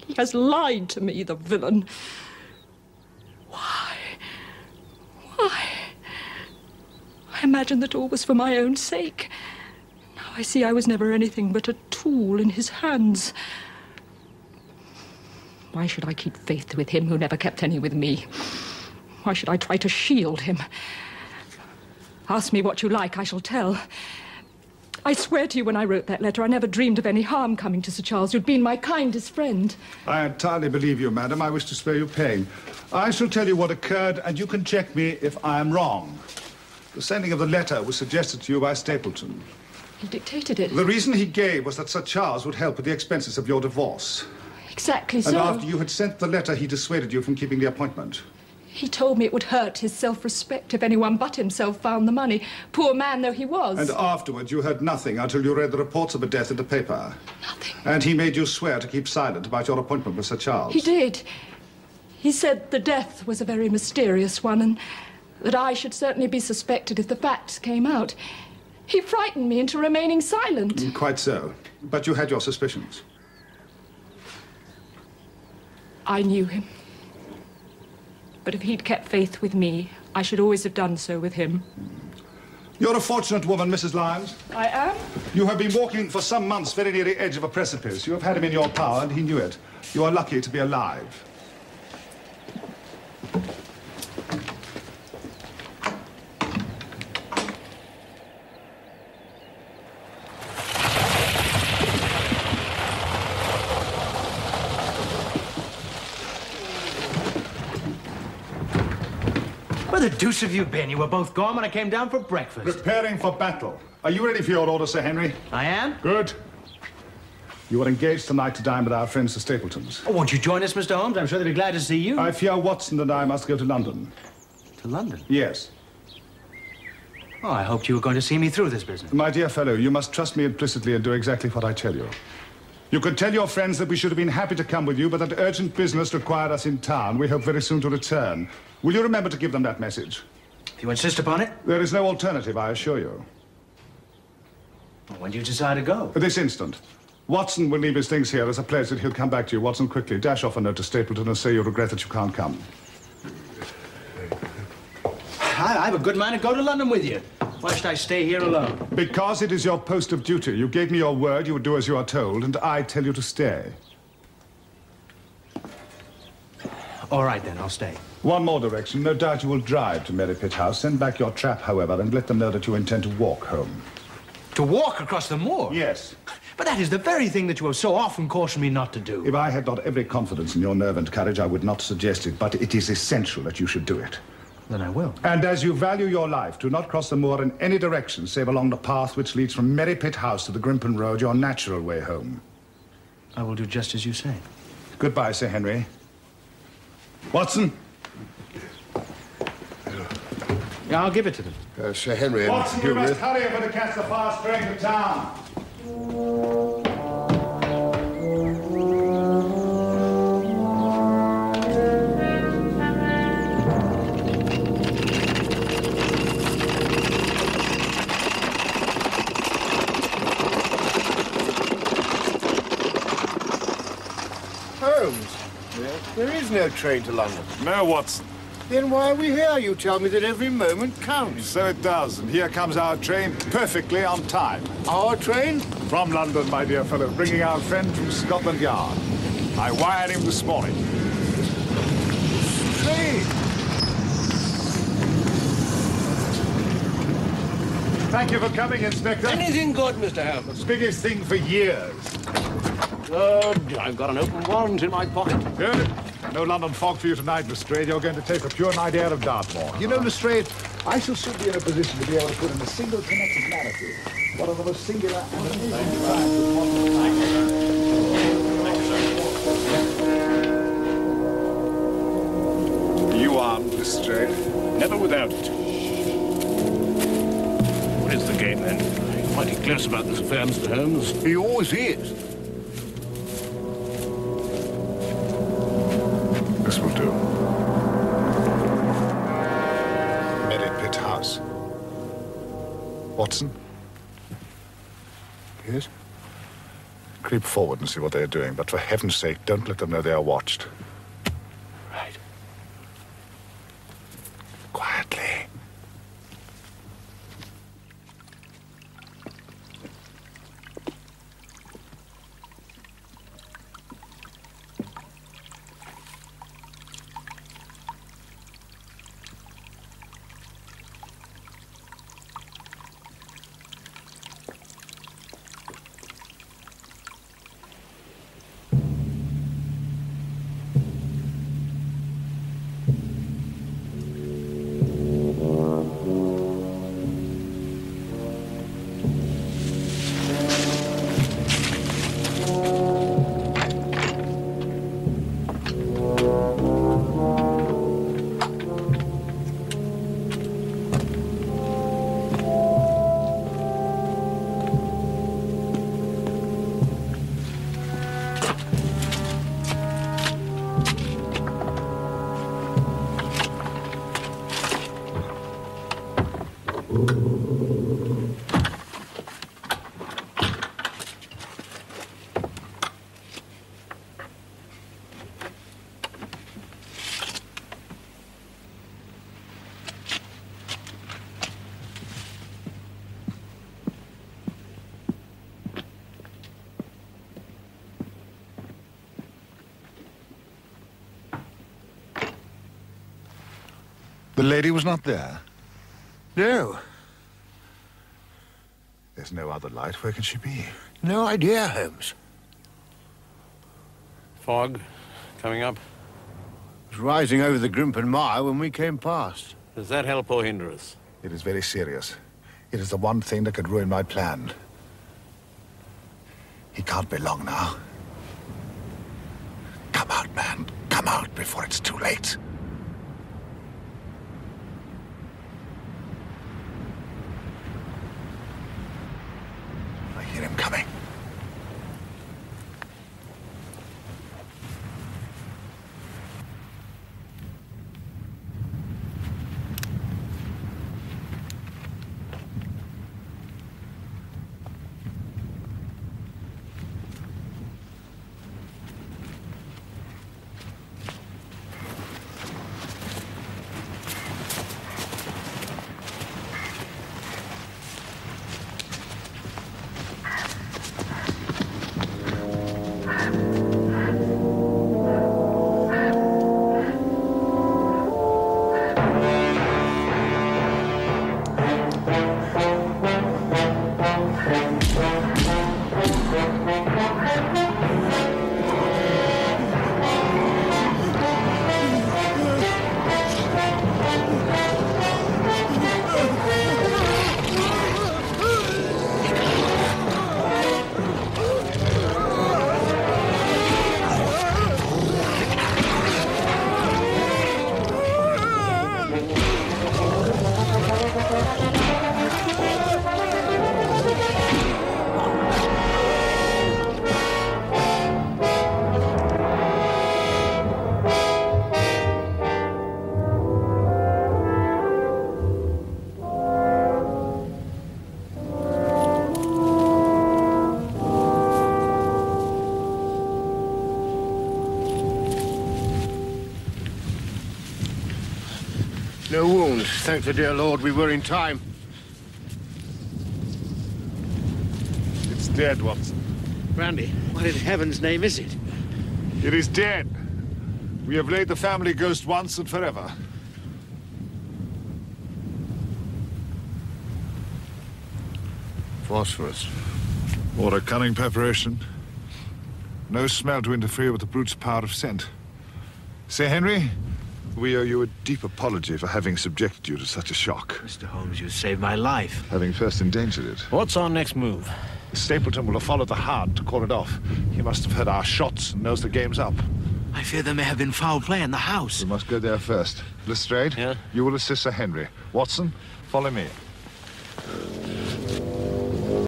He has lied to me, the villain. Why? Why? I imagined that all was for my own sake. Now I see I was never anything but a tool in his hands. Why should I keep faith with him who never kept any with me? Why should I try to shield him? Ask me what you like, I shall tell. I swear to you when I wrote that letter, I never dreamed of any harm coming to Sir Charles. You'd been my kindest friend. I entirely believe you, madam. I wish to spare you pain. I shall tell you what occurred, and you can check me if I am wrong. The sending of the letter was suggested to you by Stapleton. He dictated it. The reason he gave was that Sir Charles would help with the expenses of your divorce. Exactly so. And after you had sent the letter, he dissuaded you from keeping the appointment. He told me it would hurt his self-respect if anyone but himself found the money, poor man though he was. And afterwards, you heard nothing until you read the reports of a death in the paper. Nothing. And he made you swear to keep silent about your appointment with Sir Charles. He did. He said the death was a very mysterious one and that I should certainly be suspected if the facts came out. He frightened me into remaining silent. Quite so. But you had your suspicions. I knew him. But if he'd kept faith with me, I should always have done so with him. You're a fortunate woman, Mrs. Lyons. I am? You have been walking for some months very near the edge of a precipice. You have had him in your power, and he knew it. You are lucky to be alive. Where the deuce have you been? You were both gone when I came down for breakfast. Preparing for battle. Are you ready for your order, Sir Henry? I am. Good. You are engaged tonight to dine with our friends, the Stapletons. Oh, won't you join us, Mr. Holmes? I'm sure they'll be glad to see you. I fear Watson and I must go to London. To London? Yes. Oh, I hoped you were going to see me through this business. My dear fellow, you must trust me implicitly and do exactly what I tell you. You could tell your friends that we should have been happy to come with you, but that urgent business required us in town. We hope very soon to return. Will you remember to give them that message? If you insist upon it. There is no alternative, I assure you. Well, when do you decide to go? At this instant. Watson will leave his things here as a pledge that he'll come back to you. Watson, quickly, dash off a note to Stapleton and say you regret that you can't come. I have a good mind to go to London with you. Why should I stay here alone? Because it is your post of duty. You gave me your word you would do as you are told, and I tell you to stay. All right, then, I'll stay. One more direction. No doubt you will drive to Merripit House. Send back your trap, however, and let them know that you intend to walk home. To walk across the moor? Yes. But that is the very thing that you have so often cautioned me not to do. If I had not every confidence in your nerve and courage, I would not suggest it, but it is essential that you should do it. Then I will. And as you value your life, do not cross the moor in any direction, save along the path which leads from Merripit House to the Grimpen Road, your natural way home. I will do just as you say. Goodbye, Sir Henry. Watson? Yeah, I'll give it to them. Sir Henry... Watson, you must hurry if we're to catch the fast train to town. Holmes, there is no train to London. No, Watson. Then why are we here? You tell me that every moment counts. So it does, and here comes our train perfectly on time. Our train? From London, my dear fellow, bringing our friend from Scotland Yard. I wired him this morning. Train? Thank you for coming, Inspector. Anything good, Mr. Holmes? Biggest thing for years. Good. I've got an open warrant in my pocket. Good. No London fog for you tonight, Lestrade. You're going to take a pure night air of Dartmoor. You know, Lestrade, I shall soon be in a position to be able to put in a single connected narrative. One of the most singular and amazing crimes of modern. You armed, Lestrade? Never without it. What is the game, then? You're mighty close about this affair, Mr. Holmes. He always is. This will do. Merripit House. Watson? Yes? Creep forward and see what they're doing, but for heaven's sake, don't let them know they are watched. Right. Quietly. The lady was not there? No. There's no other light. Where can she be? No idea, Holmes. Fog coming up. It was rising over the Grimpen Mire when we came past. Does that help or hinder us? It is very serious. It is the one thing that could ruin my plan. He can't be long now. Come out, man. Come out before it's too late. I hear him coming. No wounds. Thank the dear Lord we were in time. It's dead, Watson. Randy, what in heaven's name is it? It is dead. We have laid the family ghost once and forever. Phosphorus. Or a cunning preparation. No smell to interfere with the brute's power of scent. Sir Henry, we owe you a deep apology for having subjected you to such a shock. Mr. Holmes, you saved my life. Having first endangered it. What's our next move? Stapleton will have followed the Hound to call it off. He must have heard our shots and knows the game's up. I fear there may have been foul play in the house. We must go there first. Lestrade, Yeah? you will assist Sir Henry. Watson, follow me.